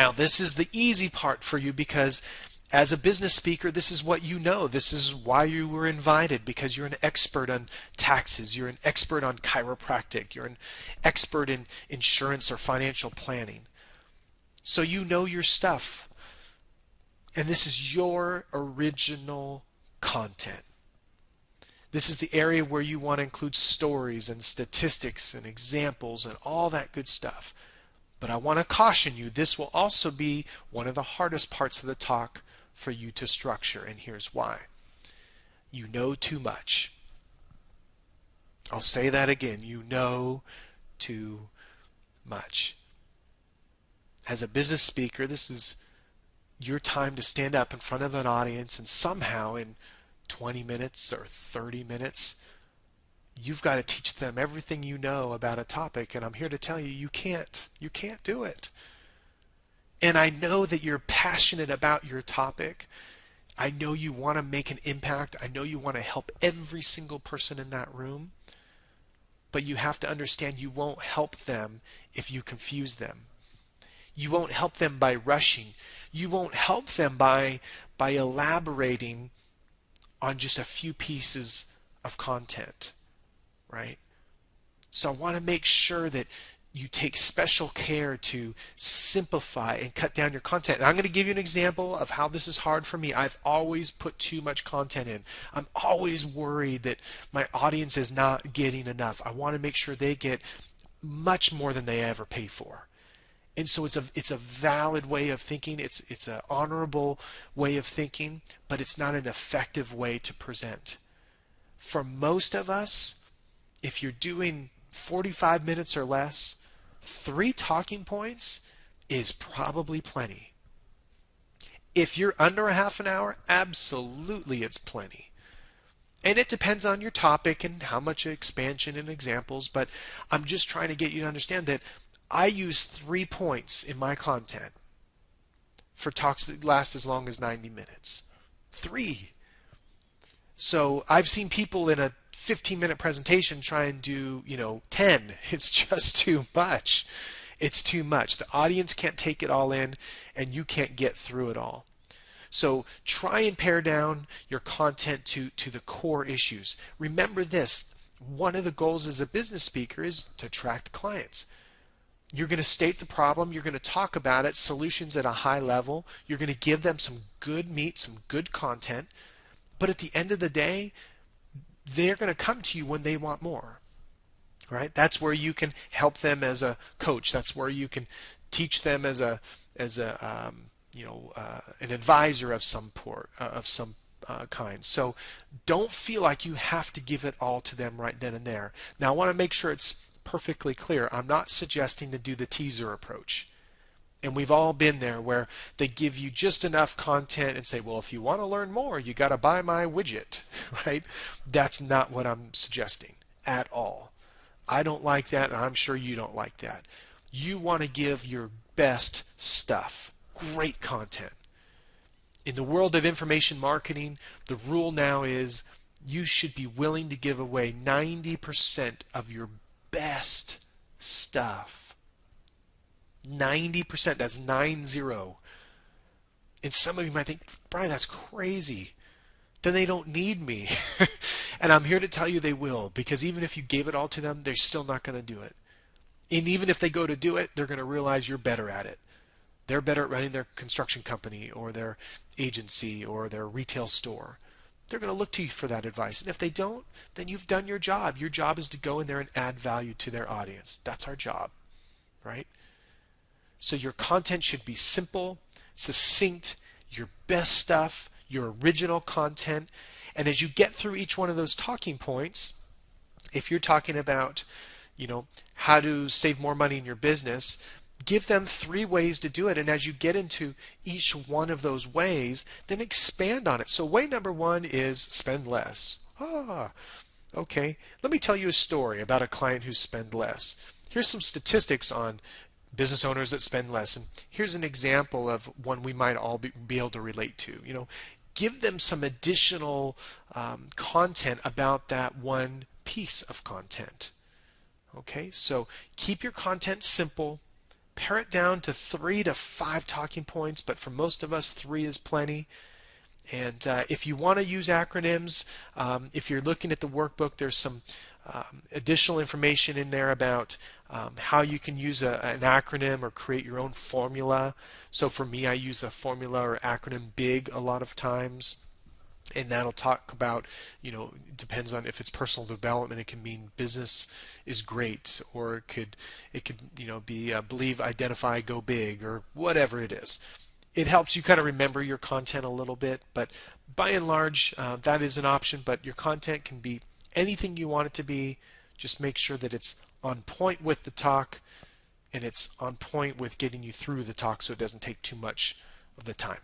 Now, this is the easy part for you because as a business speaker, this is what you know. This is why you were invited, because you're an expert on taxes. You're an expert on chiropractic. You're an expert in insurance or financial planning. So you know your stuff. And this is your original content. This is the area where you want to include stories and statistics and examples and all that good stuff. But I want to caution you, this will also be one of the hardest parts of the talk for you to structure, and here's why. You know too much. I'll say that again. You know too much. As a business speaker, this is your time to stand up in front of an audience and somehow in 20 minutes or 30 minutes, you've got to teach them everything you know about a topic, and I'm here to tell you, you can't do it. And I know that you're passionate about your topic. I know you want to make an impact. I know you want to help every single person in that room, but you have to understand you won't help them if you confuse them. You won't help them by rushing. You won't help them by elaborating on just a few pieces of content, right? So I want to make sure that you take special care to simplify and cut down your content. And I'm going to give you an example of how this is hard for me. I've always put too much content in. I'm always worried that my audience is not getting enough. I want to make sure they get much more than they ever pay for. And so it's a valid way of thinking. It's an honorable way of thinking, but it's not an effective way to present. For most of us, if you're doing 45 minutes or less, 3 talking points is probably plenty. If you're under a half an hour, absolutely it's plenty. And it depends on your topic and how much expansion and examples, but I'm just trying to get you to understand that I use 3 points in my content for talks that last as long as 90 minutes. 3. So I've seen people in a 15-minute presentation try and do, 10. It's just too much. It's too much. The audience can't take it all in, and you can't get through it all. So try and pare down your content to the core issues. Remember this, one of the goals as a business speaker is to attract clients. You're going to state the problem, you're going to talk about it, solutions at a high level, you're going to give them some good meat, some good content, but at the end of the day, they're going to come to you when they want more. Right? That's where you can help them as a coach. That's where you can teach them as an advisor of some kind. So don't feel like you have to give it all to them right then and there. Now I want to make sure it's perfectly clear. I'm not suggesting to do the teaser approach. And we've all been there where they give you just enough content and say, well, if you want to learn more, you got to buy my widget, right? That's not what I'm suggesting at all. I don't like that, and I'm sure you don't like that. You want to give your best stuff, great content. In the world of information marketing, the rule now is you should be willing to give away 90% of your best stuff. 90%, that's 90. And some of you might think, Brian, that's crazy. Then they don't need me. And I'm here to tell you they will, because even if you gave it all to them, they're still not going to do it. And even if they go to do it, they're going to realize you're better at it. They're better at running their construction company or their agency or their retail store. They're going to look to you for that advice. And if they don't, then you've done your job. Your job is to go in there and add value to their audience. That's our job, right? So your content should be simple, succinct, your best stuff, your original content. And as you get through each one of those talking points, if you're talking about, how to save more money in your business, give them 3 ways to do it. And as you get into each one of those ways, then expand on it. So way number 1 is spend less. Okay. Let me tell you a story about a client who spent less. Here's some statistics on business owners that spend less. And here's an example of one we might all be able to relate to. Give them some additional content about that one piece of content. Okay, so keep your content simple, pare it down to 3 to 5 talking points, but for most of us, 3 is plenty. And if you want to use acronyms, if you're looking at the workbook, there's some additional information in there about how you can use an acronym or create your own formula. So for me, I use a formula or acronym BIG a lot of times. And that'll talk about, depends on if it's personal development, it can mean business is great, or it could be believe, identify, go big, or whatever it is. It helps you kind of remember your content a little bit, but by and large, that is an option. But your content can be anything you want it to be. Just make sure that it's on point with the talk, and it's on point with getting you through the talk, so it doesn't take too much of the time.